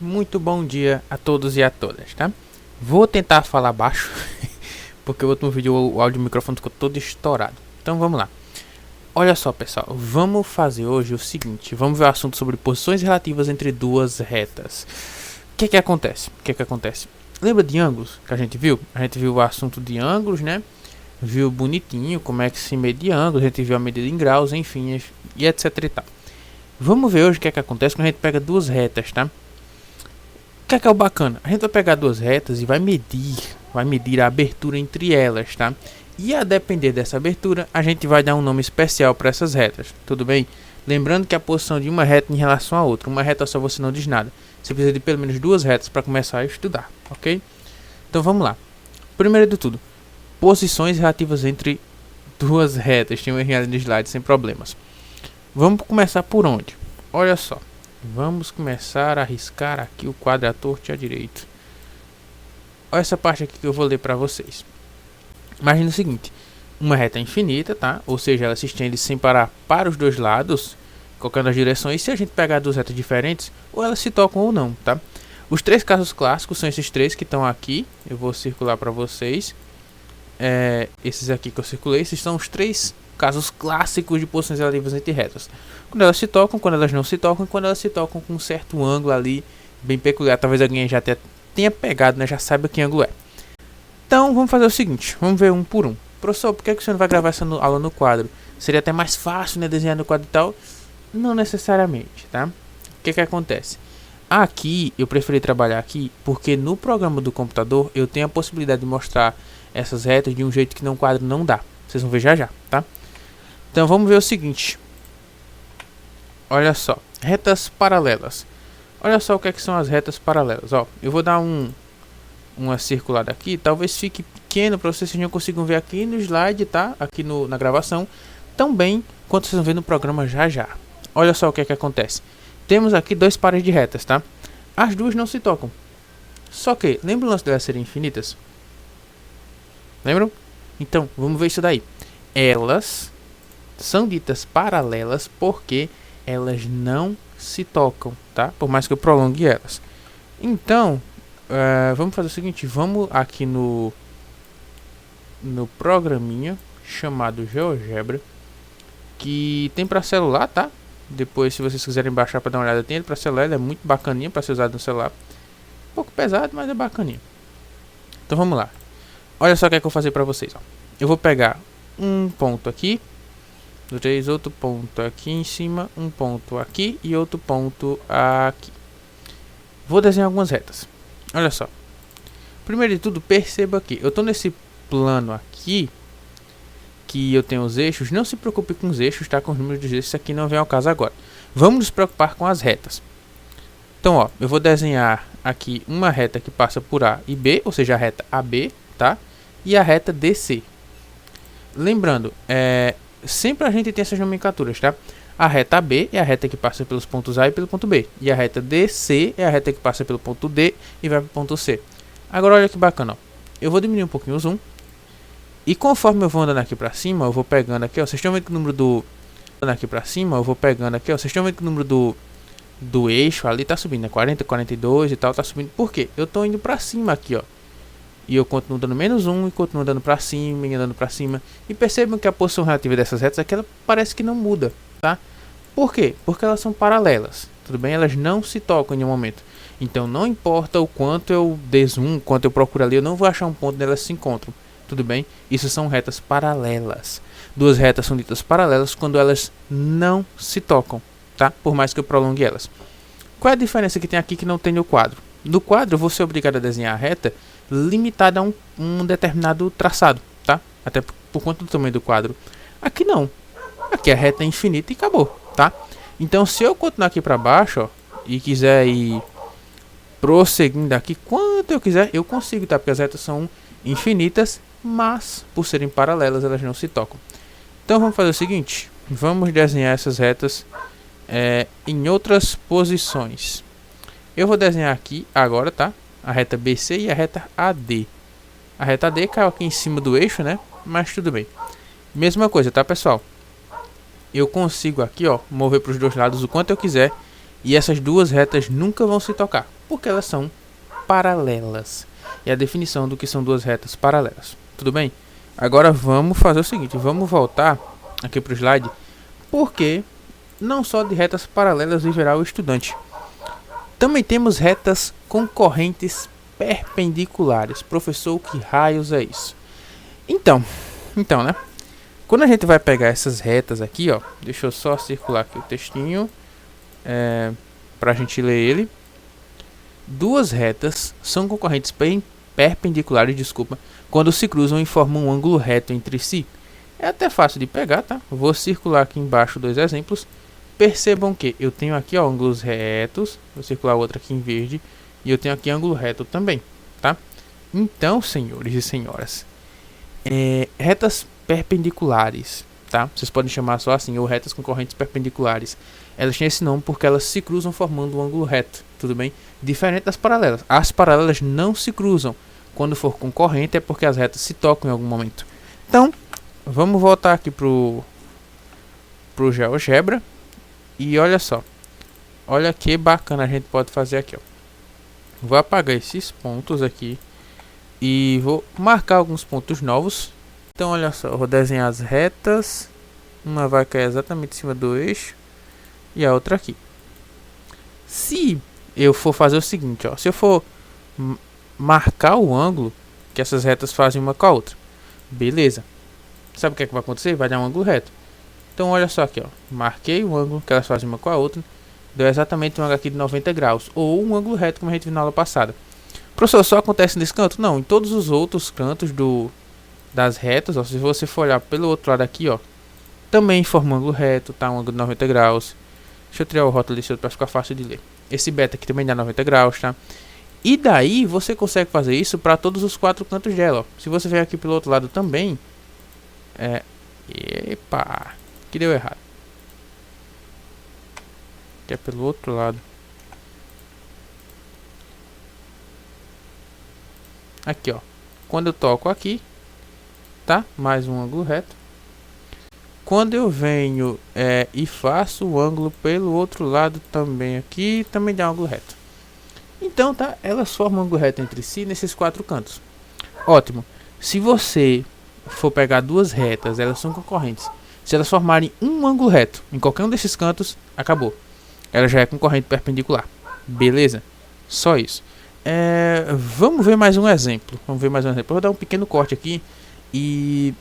Muito bom dia a todos e a todas, tá? Vou tentar falar baixo, porque o último vídeo o áudio do microfone ficou todo estourado. Então vamos lá. Olha só, pessoal, vamos fazer hoje o seguinte. Vamos ver o assunto sobre posições relativas entre duas retas. O que acontece? Lembra de ângulos que a gente viu? A gente viu o assunto de ângulos, né? Viu bonitinho como é que se mede ângulos. A gente viu a medida em graus, enfim, e etc e tal. Vamos ver hoje o que acontece quando a gente pega duas retas, tá? O que é o bacana? A gente vai pegar duas retas e vai medir a abertura entre elas, tá? E a depender dessa abertura, a gente vai dar um nome especial para essas retas, tudo bem? Lembrando que a posição de uma reta em relação à outra, uma reta só você não diz nada. Você precisa de pelo menos duas retas para começar a estudar, ok? Então vamos lá. Primeiro de tudo, posições relativas entre duas retas. Tem um erro no slide sem problemas. Vamos começar por onde? Olha só. Vamos começar a riscar aqui o quadro à torta e à direita. Olha essa parte aqui que eu vou ler para vocês. Imagina o seguinte. Uma reta infinita, tá? Ou seja, ela se estende sem parar para os dois lados, colocando as direções. E se a gente pegar duas retas diferentes, ou elas se tocam ou não, tá? Os três casos clássicos são esses três que estão aqui. Eu vou circular para vocês. Esses aqui que eu circulei, esses são os três casos clássicos de posições relativas entre retas. Quando elas se tocam, quando elas não se tocam, e quando elas se tocam com um certo ângulo ali, bem peculiar. Talvez alguém já até tenha pegado, né? Já saiba que ângulo é. Então, vamos fazer o seguinte. Vamos ver um por um. Professor, por que você não vai gravar essa aula no quadro? Seria até mais fácil, né? Desenhar no quadro e tal. Não necessariamente, tá? O que acontece? Aqui, eu preferi trabalhar aqui, porque no programa do computador, eu tenho a possibilidade de mostrar essas retas de um jeito que no quadro não dá. Vocês vão ver já, tá? Então, vamos ver o seguinte. Olha só, retas paralelas. Olha só o que são as retas paralelas. Ó, eu vou dar uma circulada aqui. Talvez fique pequeno para vocês não consigam ver aqui no slide, tá? Aqui na gravação. Tão bem quanto vocês vão ver no programa já. Olha só o que acontece. Temos aqui dois pares de retas, tá? As duas não se tocam. Só que, lembra o lance delas serem infinitas? Lembram? Então, vamos ver isso daí. Elas são ditas paralelas porque elas não se tocam, tá? Por mais que eu prolongue elas. Então, vamos fazer o seguinte. Vamos aqui no programinha chamado GeoGebra, que tem para celular, tá? Depois, se vocês quiserem baixar para dar uma olhada, tem ele para celular. Ele é muito bacaninha para ser usado no celular. Um pouco pesado, mas é bacaninha. Então, vamos lá. Olha só o que eu vou fazer para vocês, ó. Eu vou pegar um ponto aqui, outro ponto aqui em cima, um ponto aqui e outro ponto aqui. Vou desenhar algumas retas. Olha só. Primeiro de tudo, perceba que eu estou nesse plano aqui, que eu tenho os eixos. Não se preocupe com os eixos, tá? Com os números dos eixos, isso aqui não vem ao caso agora. Vamos nos preocupar com as retas. Então, ó, eu vou desenhar aqui uma reta que passa por A e B, ou seja, a reta AB, tá? E a reta DC. Lembrando, sempre a gente tem essas nomenclaturas, tá? A reta AB é a reta que passa pelos pontos A e pelo ponto B. E a reta DC é a reta que passa pelo ponto D e vai para o ponto C. Agora olha que bacana, ó. Eu vou diminuir um pouquinho o zoom. E conforme eu vou andando aqui para cima, eu vou pegando aqui, ó. Vocês estão vendo que o número do... Andando aqui para cima, eu vou pegando aqui, ó. Vocês estão vendo que o número do eixo ali tá subindo, né? 40, 42 e tal, tá subindo. Por quê? Eu tô indo para cima aqui, ó. E eu continuo dando menos 1 e continuo andando para cima e andando para cima. E percebam que a posição relativa dessas retas aqui, ela parece que não muda, tá? Por quê? Porque elas são paralelas, tudo bem? Elas não se tocam em nenhum momento. Então não importa o quanto eu dê zoom, quanto eu procuro ali, eu não vou achar um ponto onde elas se encontram, tudo bem? Isso são retas paralelas. Duas retas são ditas paralelas quando elas não se tocam, tá? Por mais que eu prolongue elas. Qual é a diferença que tem aqui que não tem no quadro? No quadro eu vou ser obrigado a desenhar a reta limitada a um determinado traçado, tá? Até por conta do tamanho do quadro. Aqui não. Aqui a reta é infinita e acabou, tá? Então se eu continuar aqui para baixo, ó, e quiser ir prosseguindo aqui quanto eu quiser, eu consigo, tá? Porque as retas são infinitas, mas por serem paralelas elas não se tocam. Então vamos fazer o seguinte. Vamos desenhar essas retas em outras posições. Eu vou desenhar aqui agora, tá? A reta BC e a reta AD. A reta AD caiu aqui em cima do eixo, né? Mas tudo bem. Mesma coisa, tá, pessoal? Eu consigo aqui, ó, mover para os dois lados o quanto eu quiser. E essas duas retas nunca vão se tocar. Porque elas são paralelas. E a definição do que são duas retas paralelas. Tudo bem? Agora vamos fazer o seguinte, vamos voltar aqui para o slide, porque não só de retas paralelas viverá o estudante. Também temos retas concorrentes perpendiculares. Professor, que raios é isso? Então, né? Quando a gente vai pegar essas retas aqui, ó, deixa eu só circular aqui o textinho, para a gente ler ele. Duas retas são concorrentes perpendiculares, quando se cruzam e formam um ângulo reto entre si. É até fácil de pegar, tá? Vou circular aqui embaixo dois exemplos. Percebam que eu tenho aqui, ó, ângulos retos. Vou circular outra aqui em verde. E eu tenho aqui ângulo reto também, tá? Então, senhores e senhoras, retas perpendiculares, tá? Vocês podem chamar só assim, ou retas concorrentes perpendiculares. Elas têm esse nome porque elas se cruzam formando um ângulo reto, tudo bem? Diferente das paralelas. As paralelas não se cruzam. Quando for concorrente é porque as retas se tocam em algum momento. Então, vamos voltar aqui pro GeoGebra. E olha só. Olha que bacana a gente pode fazer aqui, ó. Vou apagar esses pontos aqui. E vou marcar alguns pontos novos. Então, olha só. Eu vou desenhar as retas. Uma vai cair exatamente em cima do eixo. E a outra aqui. Se eu for fazer o seguinte, ó. Se eu for marcar o ângulo que essas retas fazem uma com a outra. Beleza. Sabe o que é que vai acontecer? Vai dar um ângulo reto. Então, olha só aqui, ó. Marquei o ângulo que elas fazem uma com a outra. Deu exatamente um ângulo aqui de 90 graus. Ou um ângulo reto, como a gente viu na aula passada. Professor, só acontece nesse canto? Não, em todos os outros cantos das retas, ó. Se você for olhar pelo outro lado aqui, ó. Também forma um ângulo reto, tá? Um ângulo de 90 graus. Deixa eu tirar o rótulo desse outro para ficar fácil de ler. Esse beta aqui também dá 90 graus, tá? E daí você consegue fazer isso para todos os quatro cantos dela, ó. Se você vier aqui pelo outro lado também... Epa! Que deu errado. Que é pelo outro lado. Aqui, ó. Quando eu toco aqui, tá? Mais um ângulo reto. Quando eu venho e faço o ângulo pelo outro lado também aqui, também dá um ângulo reto. Então, tá? Elas formam um ângulo reto entre si nesses quatro cantos. Ótimo. Se você for pegar duas retas, elas são concorrentes. Se elas formarem um ângulo reto em qualquer um desses cantos, acabou. Ela já é concorrente perpendicular. Beleza? Só isso. Vamos ver mais um exemplo. Eu vou dar um pequeno corte aqui e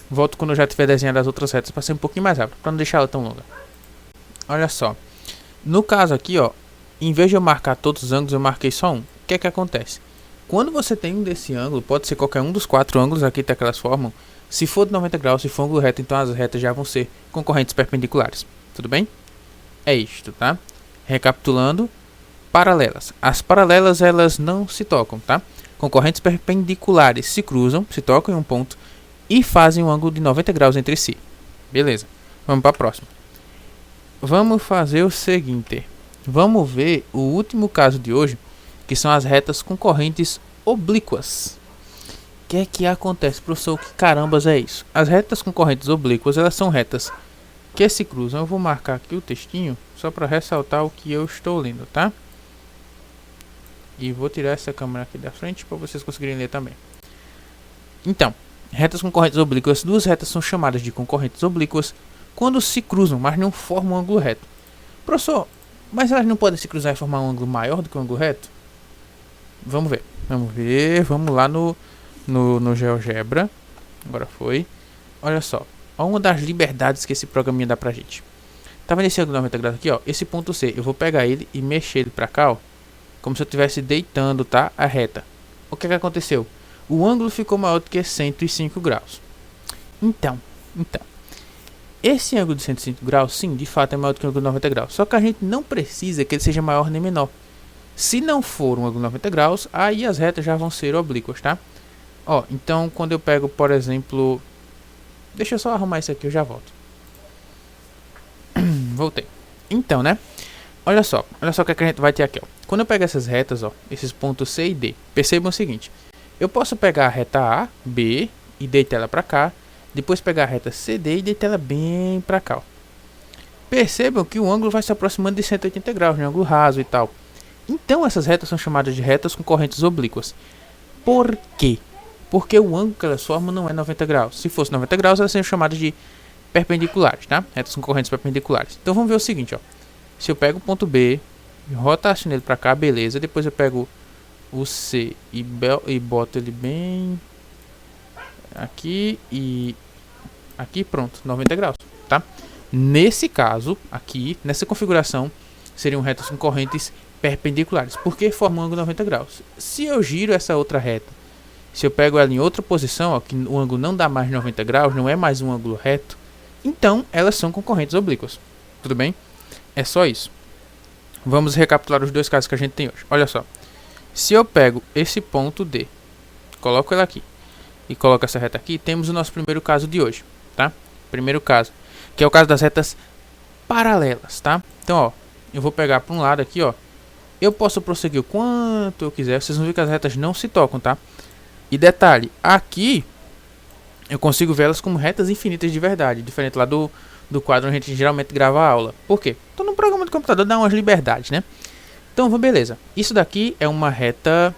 volto quando eu já tiver desenhado as outras retas para ser um pouquinho mais rápido, para não deixar ela tão longa. Olha só. No caso aqui, ó, em vez de eu marcar todos os ângulos, eu marquei só um. O que é que acontece? Quando você tem um desse ângulo, pode ser qualquer um dos quatro ângulos aqui que elas formam. Se for de 90 graus, se for ângulo reto, então as retas já vão ser concorrentes perpendiculares. Tudo bem? É isto, tá? Recapitulando, paralelas. As paralelas, elas não se tocam, tá? Concorrentes perpendiculares se cruzam, se tocam em um ponto e fazem um ângulo de 90 graus entre si. Beleza. Vamos para a próxima. Vamos fazer o seguinte. Vamos ver o último caso de hoje, que são as retas concorrentes oblíquas. O que é que acontece, professor? Que carambas é isso? As retas concorrentes oblíquas, elas são retas que se cruzam. Eu vou marcar aqui o textinho só para ressaltar o que eu estou lendo, tá? E vou tirar essa câmera aqui da frente para vocês conseguirem ler também. Então, retas concorrentes oblíquas. Duas retas são chamadas de concorrentes oblíquas quando se cruzam, mas não formam um ângulo reto. Professor, mas elas não podem se cruzar e formar um ângulo maior do que um ângulo reto? Vamos ver. Vamos lá no GeoGebra. Agora foi. Olha só. Olha uma das liberdades que esse programinha dá pra gente. Tá vendo esse ângulo de 90 graus aqui, ó? Esse ponto C. Eu vou pegar ele e mexer ele pra cá, ó. Como se eu estivesse deitando, tá? A reta. O que aconteceu? O ângulo ficou maior do que 105 graus. Então. Esse ângulo de 105 graus, sim, de fato é maior do que o ângulo de 90 graus. Só que a gente não precisa que ele seja maior nem menor. Se não for um ângulo de 90 graus, aí as retas já vão ser oblíquas, tá? Ó, então quando eu pego, por exemplo... Deixa eu só arrumar isso aqui, eu já volto. Voltei. Então, né? Olha só o que a gente vai ter aqui, ó. Quando eu pego essas retas, ó, esses pontos C e D, percebam o seguinte. Eu posso pegar a reta A, B e deitar ela pra cá. Depois pegar a reta CD e deitar ela bem pra cá, ó. Percebam que o ângulo vai se aproximando de 180 graus, um ângulo raso e tal. Então essas retas são chamadas de retas com correntes oblíquas. Por quê? Porque o ângulo que elas formam não é 90 graus. Se fosse 90 graus, elas seriam chamadas de perpendiculares, tá? Retas com correntes perpendiculares. Então vamos ver o seguinte, ó. Se eu pego o ponto B, rotaciono ele para cá, beleza. Depois eu pego o C e boto ele bem aqui e aqui, pronto, 90 graus, tá? Nesse caso, aqui, nessa configuração, seriam retas com correntes perpendiculares, porque formam um ângulo 90 graus. Se eu giro essa outra reta, se eu pego ela em outra posição, ó, que o ângulo não dá mais 90 graus, não é mais um ângulo reto, então elas são com correntes oblíquas. Tudo bem? É só isso. Vamos recapitular os dois casos que a gente tem hoje. Olha só. Se eu pego esse ponto D, coloco ele aqui e coloco essa reta aqui, temos o nosso primeiro caso de hoje, tá? Primeiro caso, que é o caso das retas paralelas, tá? Então, ó, eu vou pegar para um lado aqui, ó. Eu posso prosseguir o quanto eu quiser. Vocês vão ver que as retas não se tocam, tá? E detalhe, aqui eu consigo vê-las como retas infinitas de verdade, diferente lá do quadro onde a gente geralmente grava a aula. Por quê? Então no programa do computador dá umas liberdades, né? Então, beleza. Isso daqui é uma reta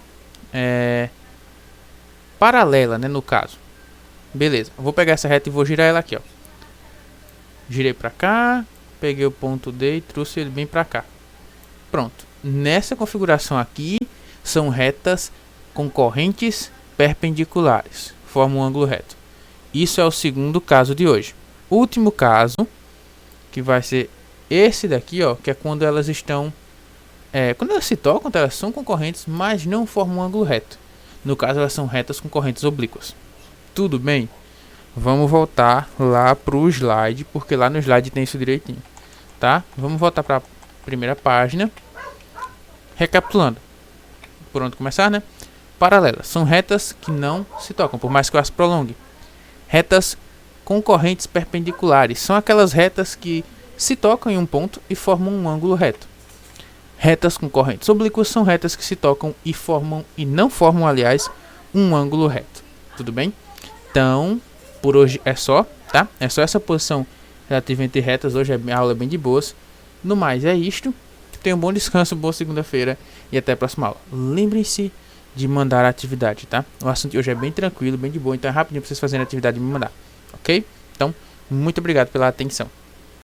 paralela, né, no caso. Beleza. Eu vou pegar essa reta e vou girar ela aqui, ó. Girei pra cá, peguei o ponto D e trouxe ele bem pra cá. Pronto. Nessa configuração aqui, são retas com correntes perpendiculares. Formam um ângulo reto. Isso é o segundo caso de hoje. Último caso, que vai ser esse daqui, ó, que é quando elas estão... quando elas se tocam, elas são concorrentes, mas não formam um ângulo reto. No caso, elas são retas com correntes oblíquas. Tudo bem? Vamos voltar lá pro slide, porque lá no slide tem isso direitinho, tá? Vamos voltar para a primeira página. Recapitulando. Por onde começar, né? Paralelas. São retas que não se tocam, por mais que eu as prolongue. Retas com correntes perpendiculares. São aquelas retas que se tocam em um ponto e formam um ângulo reto. Retas com correntes oblíquas são retas que se tocam e não formam, aliás, um ângulo reto. Tudo bem? Então, por hoje é só, tá? É só essa posição relativa entre retas. Hoje a aula é bem de boas. No mais, é isto. Tenham um bom descanso, boa segunda-feira e até a próxima aula. Lembrem-se de mandar a atividade, tá? O assunto de hoje é bem tranquilo, bem de boa, então é rapidinho pra vocês fazerem a atividade e me mandar, ok? Então, muito obrigado pela atenção.